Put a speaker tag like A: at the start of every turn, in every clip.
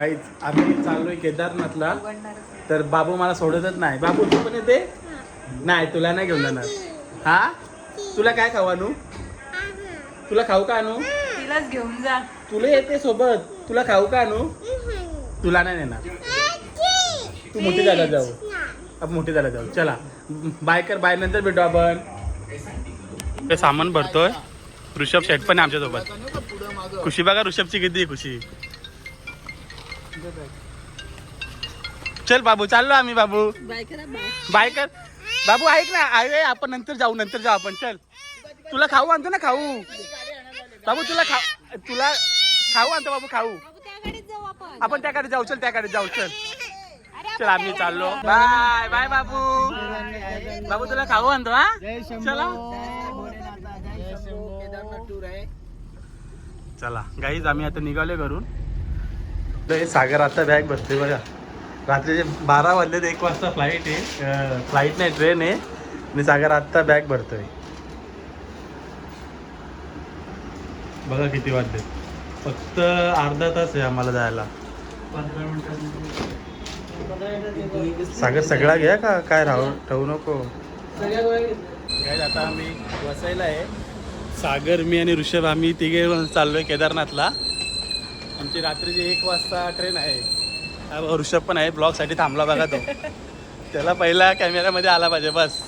A: काहीच आम्ही चाललोय केदारनाथला. तर बाबू मला सोडतच नाही. बाबू तू पण येते? नाही तुला नाही घेऊन जाणार. हा तुला काय खाऊ आणू? तुला खाऊ का आणू?
B: तिलाच घेऊन जा.
A: तुला येते सोबत. तुला खाऊ का आणू? तुला नाही नेणार. तू मोठी झाला जाऊ. आपण मोठी झाला जाऊ. चला बाय कर. बाय नंतर भेटू आपण. ते सामान भरतोय. ऋषभ शेट पण आहे आमच्यासोबत. खुशी बघा ऋषभची किती खुशी. चल बाबू चाललो आम्ही. बाबू बाय कर. बाबू ऐक ना. अरे आपण नंतर जाऊ आपण. चल तुला खाऊ आणतो ना. खाऊ बाबू तुला खाऊ आणतो. बाबू खाऊ आपण त्या गाडीत जाऊ. चल त्या गाडीत जाऊ. चल चल आम्ही चाललो. बाय बाय बाबू. बाबू तुला खाऊ आणतो. हा चला चला गाईज आम्ही आता निघालो घरून. सागर आता बॅग भरते बघा. रात्रीचे 12 वाजले. 1 वाजता फ्लाईट आहे. फ्लाईट नाही ट्रेन आहे. आणि सागर आत्ता बॅग भरतोय. बघा किती वाजले. फक्त अर्धा तास आहे आम्हाला जायला. सागर सगळा घ्या का काय ठेवू नको. काय आता आम्ही वसईला आहे. सागर मी आणि ऋषभ आम्ही तिघे चाललोय केदारनाथला. आमची रात्रीची 1 वाजता ट्रेन आहे. ऋषभ पण आहे. ब्लॉगसाठी थांबला बघा तो. त्याला पहिला कॅमेऱ्यामध्ये आला पाहिजे बस.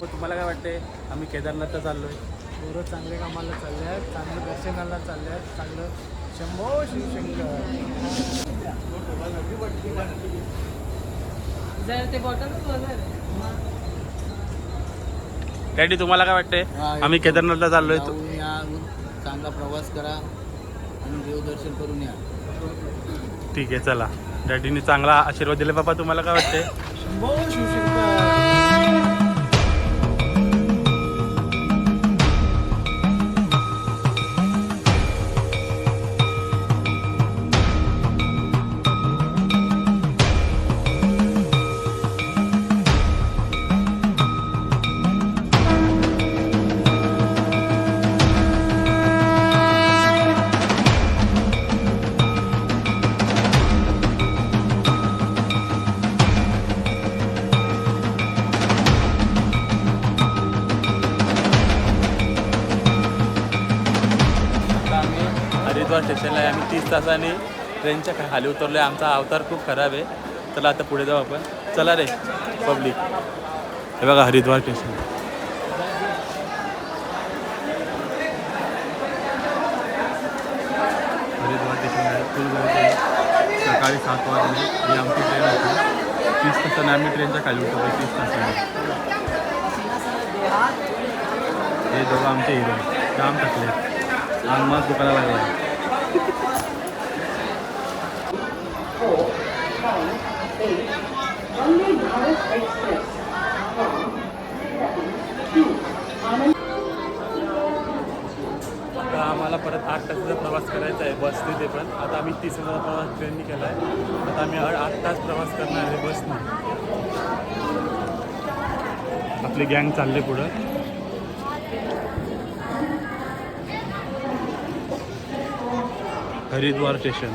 A: तुम्हाला काय वाटते? आम्ही केदारनाथला चाललोय.
C: पोरं चांगले कामाला चालले आहेत. चांगलं दर्शनाला चालले आहेत. चांगलं शंभो शिवशंकर.
B: जर ते बॉटल
A: डॅडी तुम्हाला काय वाटते? आम्ही केदारनाथला चाललोय.
C: चांगला प्रवास करा आणि देवदर्शन करून या.
A: ठीक आहे चला. डॅडीने चांगला आशीर्वाद दिले. बाबा तुम्हाला काय वाटते?
C: शंभो शिवशंकर.
A: हरिद्वार स्टेशनला आहे. आम्ही 30 तासांनी ट्रेनच्या खाली उतरलो आहे. आमचा अवतार खूप खराब आहे. चला आता पुढे जाऊ आपण. चला रे पब्लिक. हे बघा हरिद्वार स्टेशन. हरिद्वार स्टेशन आहे. फुल गर्दी आहे. सकाळी 7 वाजले ही आमची ट्रेन होती. 30 तासांनी आम्ही ट्रेनच्या खाली उतरलो. 30 तासांनी. हे दोघं आमचे हिरो काम थकले. मग दुकाना लागला. आम्हाला परत 8 तासाचा प्रवास करायचा आहे बस तिथे पण. आता आम्ही 30 तासाचा प्रवास ट्रेनने केला आहे. आता आम्ही 8 तास प्रवास करणार आहे बसने. आपली गँग चालले पुढं. हरिद्वार स्टेशन.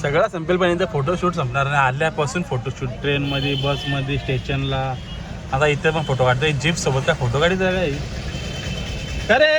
A: सगळा संपेल पण इथं फोटोशूट संपणार नाही. आल्यापासून फोटोशूट ट्रेनमध्ये, बसमध्ये, स्टेशनला. आता इथे पण फोटो काढतो. जीप सोबत काय फोटो काढायचा काय? अरे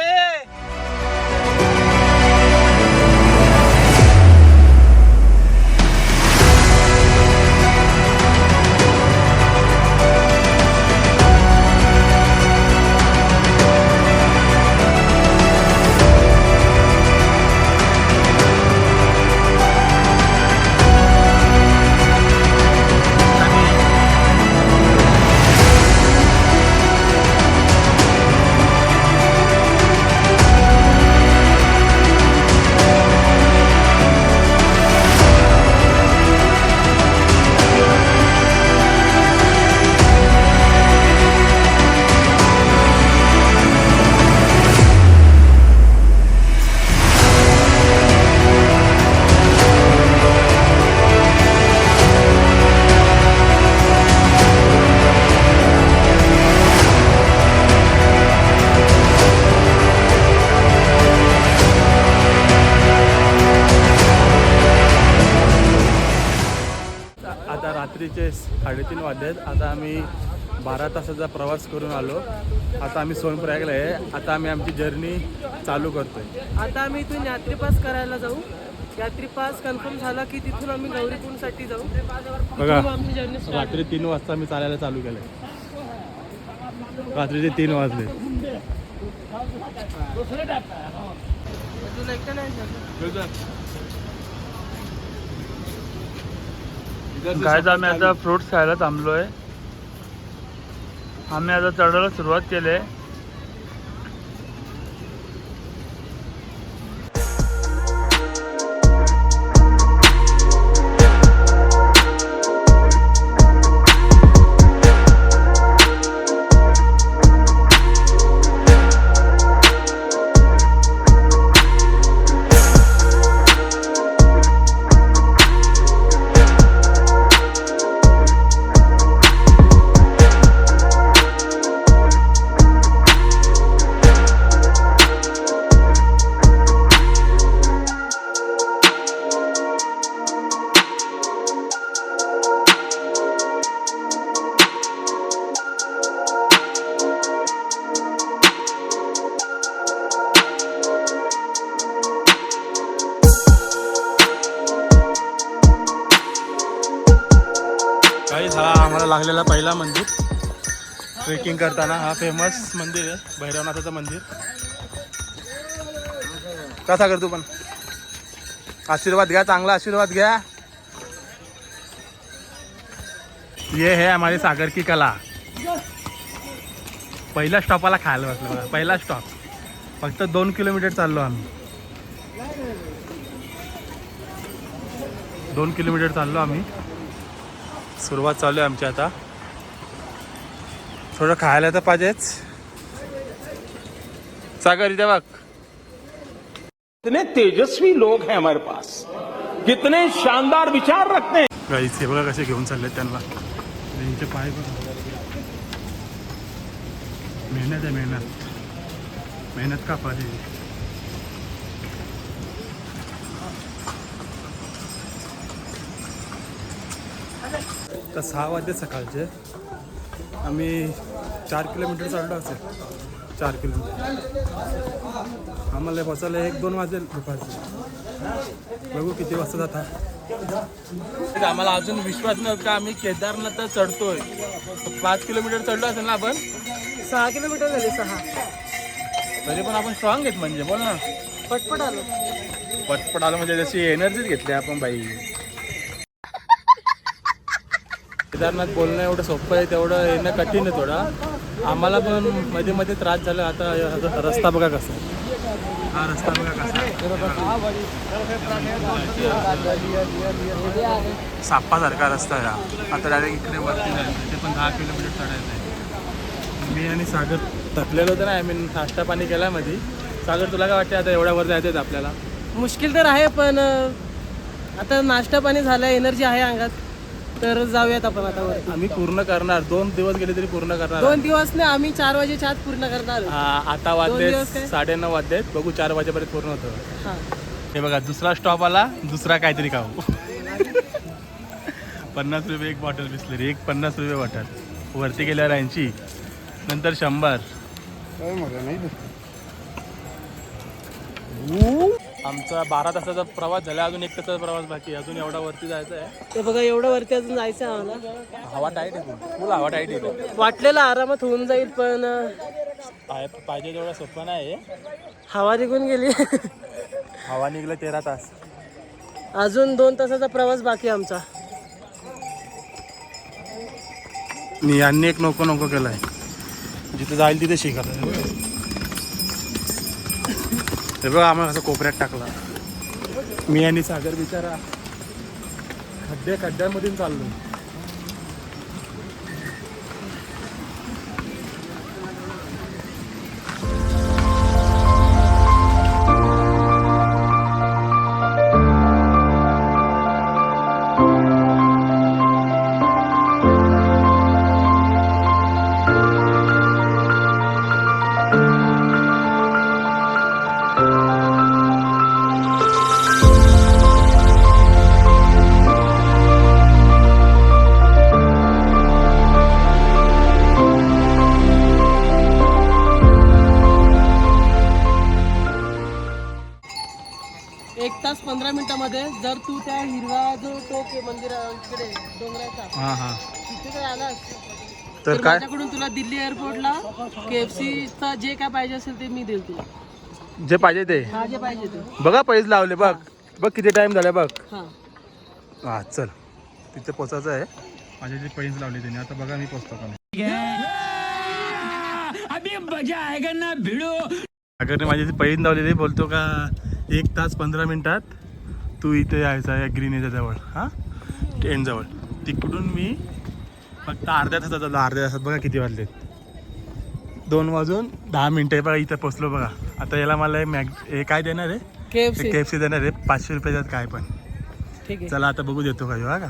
A: 3:30 वाजलेत. आता आम्ही 12 तासाचा प्रवास करून आलो. आता आम्ही सोनप्रयागला आहे. आता आम्ही आमची जर्नी चालू करतोय.
C: आता आम्ही इथून यात्री पास करायला जाऊ. यात्री पास कन्फर्म झाला की तिथून आम्ही गौरीकुंडसाठी जाऊ.
A: बघा
C: तिथून आमची जर्नी स्टार्ट.
A: रात्री 3 वाजता मी चालायला चालू केलंय. रात्रीचे 3 वाजले.
C: तुला एकटं नाही
D: काय आम्ही आता फ्रुट्स खायला थांबलोय. आम्ही आता चढायला सुरुवात केली आहे.
A: हा आम्हाला लागलेला पहिला मंदिर ट्रेकिंग करताना. हा फेमस मंदिर आहे, भैरवनाथाचं मंदिर. कसा करतो पण आशीर्वाद घ्या, चांगला आशीर्वाद घ्या. ये है हमारी सागर की कला. पहिल्या स्टॉपाला खायला बसलो बघा. पहिला स्टॉप फक्त 2 किलोमीटर चाललो आम्ही. 2 किलोमीटर चाललो आम्ही. सुरुवात चालू आहे आमची आता. थोडं खायला तर पाहिजेच. सागर इथे बघ.
E: कितने तेजस्वी लोग हैं हमारे पास, कितने शानदार विचार रखते हैं.
A: गाईच हे बघा कसे घेऊन चालले त्यांना. त्यांचे पाय बघा. मेहनत आहे, मेहनत का फल है. तर 6 वाजले सकाळचे. आम्ही 4 किलोमीटर चाललो असेल. 4 किलोमीटर आम्हाला पोचायला 1-2 वाजेल दुपारचे. बघू किती वाजता जाता. आम्हाला अजून विश्वास नव्हता का आम्ही केदारनाथ चढतोय. 5 किलोमीटर चढलो असेल ना आपण.
C: 6 किलोमीटर झाले. 6
A: तरी पण आपण स्ट्रॉंग आहेत म्हणजे. बोल ना.
C: पटपट आलो.
A: पटपट आलं म्हणजे जशी एनर्जीच घेतली आपण बाई. केदारनाथ बोलणं एवढं सोपं आहे, तेवढं येणं कठीण आहे थोडा. आम्हाला पण मध्ये मध्ये त्रास झाला. आता रस्ता बघा कसा. हा रस्ता बघा कसा. सापासारखा रस्ता आहे हा. आता डायरेक्ट इकडे वरती जायचं. ते पण 10 किलोमीटर चढायचं आहे. मी आणि सागर थकलेलो होतं ना. आय मीन नाश्ता पाणी केला मध्ये. सागर तुला काय वाटतं आता एवढ्या वर जायचं आपल्याला?
C: मुश्किल तर आहे पण आता नाश्ता पाणी झालं, एनर्जी आहे अंगात, तर जाऊयात आपण आता वर.
A: आम्ही पूर्ण करणार. 2 दिवस गेले तरी पूर्ण करणार.
C: 2 दिवस नाही, आम्ही 4 वाजेच्या आत पूर्ण करणार.
A: आता वाजले 9:30 वाजलेत. बघू 4 वाजेपर्यंत पूर्ण होतं.
C: हां
A: हे बघा दुसरा स्टॉप आला. दुसरा काहीतरी खाऊ. 50 रुपये एक बॉटल बिसलेरी. एक 50 रुपये बॉटल. वरती गेल्यावर 80, नंतर 100. आमचा 12 तासाचा प्रवास झाला. अजून 1 तासाचा प्रवास बाकी. अजून एवढा वरती जायचं आहे.
C: ते बघा एवढं वरती अजून जायचं आहे आम्हाला.
A: हवा टाईट आहे. फुल हवा टाईट आहे.
C: वाटलेलं आरामात होऊन जाईल पण
A: पाहिजे तेवढा सोपा नाही.
C: हवा निघून गेली.
A: हवा निघलं 13 तास.
C: अजून 2 तासाचा प्रवास बाकी आमचा.
A: यांनी एक नको केलाय. जिथे जाईल तिथे शिकत. हे बघा आम्हाला असं कोपऱ्यात टाकला. मी आणि सागर बिचारा खड्ड्यामधून चाललो.
C: 15 मिनिटामध्ये जर तू त्या हिरवा जो टोक आहे मंदिराकडे डोंगराचा
A: हां हां
C: तिथे जर आलास
A: तर
C: तर
A: काय
C: माझ्याकडून तुला दिल्ली एअरपोर्टला KFCचं जे काय पाहिजे असेल ते मी देईल तुला.
A: जे पाहिजे ते
C: हा जे पाहिजे ते.
A: बघा पैसे लावले बघ बघ किती टाइम झाला बघ.
C: हा
A: हा चल तिथे पोचायचं आहे. माझे जे पैसे लावले त्यांनी आता बघा मी पोचतो का अगर माझे जे पैसे लावलेले बोलतो का 1 तास 15 मिनिटात तू इथे यायचा आहे ग्रीन याच्या जवळ हां ट्रेन जवळ. तिकडून मी फक्त अर्ध्या तासात झालं. अर्ध्या तासात बघा किती वाजले 2:10 बघा इथं पोचलो बघा. आता याला मला हे काय देणार आहे KFC देणार आहे 500 रुपयाच्यात काय पण.
C: ठीक आहे
A: चला आता बघू देतो का ह्यो, हा का.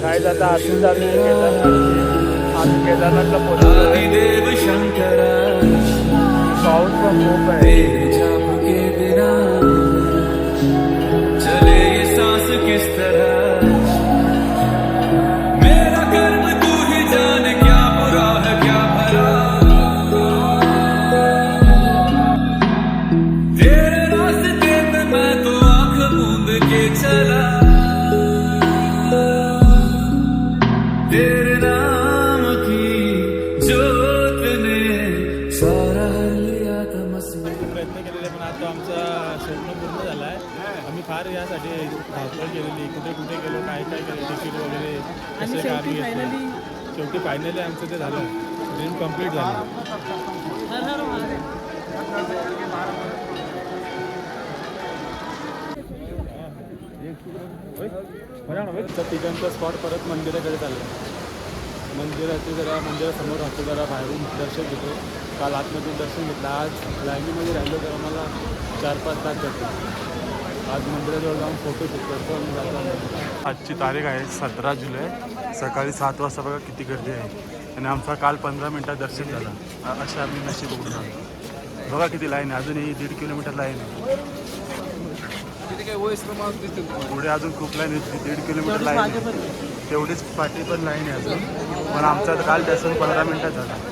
D: काय जाता आतून जाते केदारनाथला पोहोचलो. पाऊस पण खूप आहे.
A: प्रयत्न केलेले पण आता आमचा स्वप्न पूर्ण झाला आहे. आम्ही फार यासाठी धावपळ केलेली कुठे कुठे गेलो काय काय केलं तिकीट वगैरे कसे काढली शेवटी फायनली आमचं ते झालं ड्रीम कम्प्लीट झालं. तर तिघांचा स्पॉट परत मंदिराकडे चालला. मंदिरासमोर राहतो जरा बाहेरून दर्शन घेतो. काल आतमधून दर्शन घेतलं. आज लाईनीमध्ये राहिलो तर आम्हाला 4-5 तास जातो. आज मंदिराजवळ जाऊन फोटो शूट करतो. आजची तारीख आहे 17 जुलै. सकाळी 7 वाजता बघा किती गर्दी आहे आणि आमचा काल 15 मिनिटात दर्शन झालं. असे आम्ही नशीब बघून आलो. बघा किती लाईन आहे. अजूनही 1.5 किलोमीटर लाईन आहे. पुढे अजून खूप लाईन आहे. 1.5 किलोमीटर लाईन आहे. तेवढीच पाठी पण लाईन आहे अजून. पण आमचा काल दर्शन 15 मिनिटात झालं.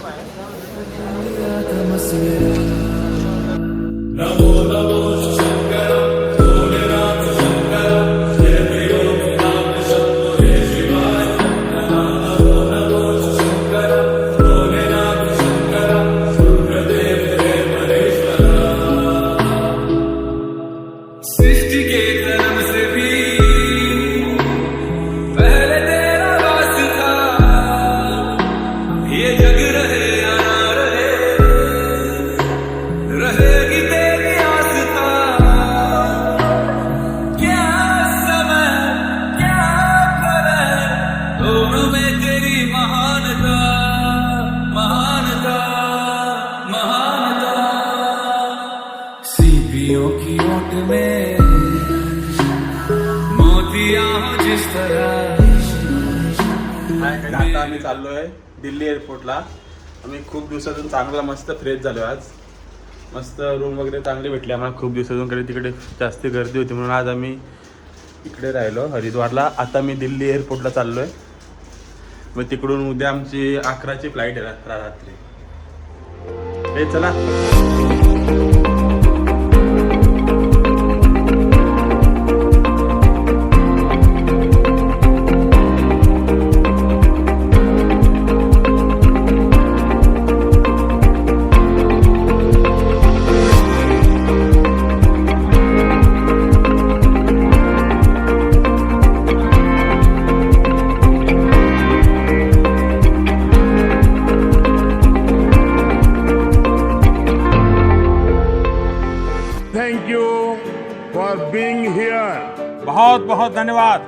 A: आता आम्ही चाललोय दिल्ली एअरपोर्टला. आम्ही खूप दिवसातून चांगला मस्त फ्रेश झालो. आज मस्त रूम वगैरे चांगली भेटली आम्हाला. खूप दिवसातून कडे तिकडे जास्त गर्दी होती म्हणून आज आम्ही इकडे राहिलो हरिद्वारला. आता मी दिल्ली एअरपोर्टला चाललोय. मग तिकडून उद्या आमची 11ची फ्लाईट आहे रात्री. हे चला.
E: Thank you for being here. बहुत बहुत धन्यवाद.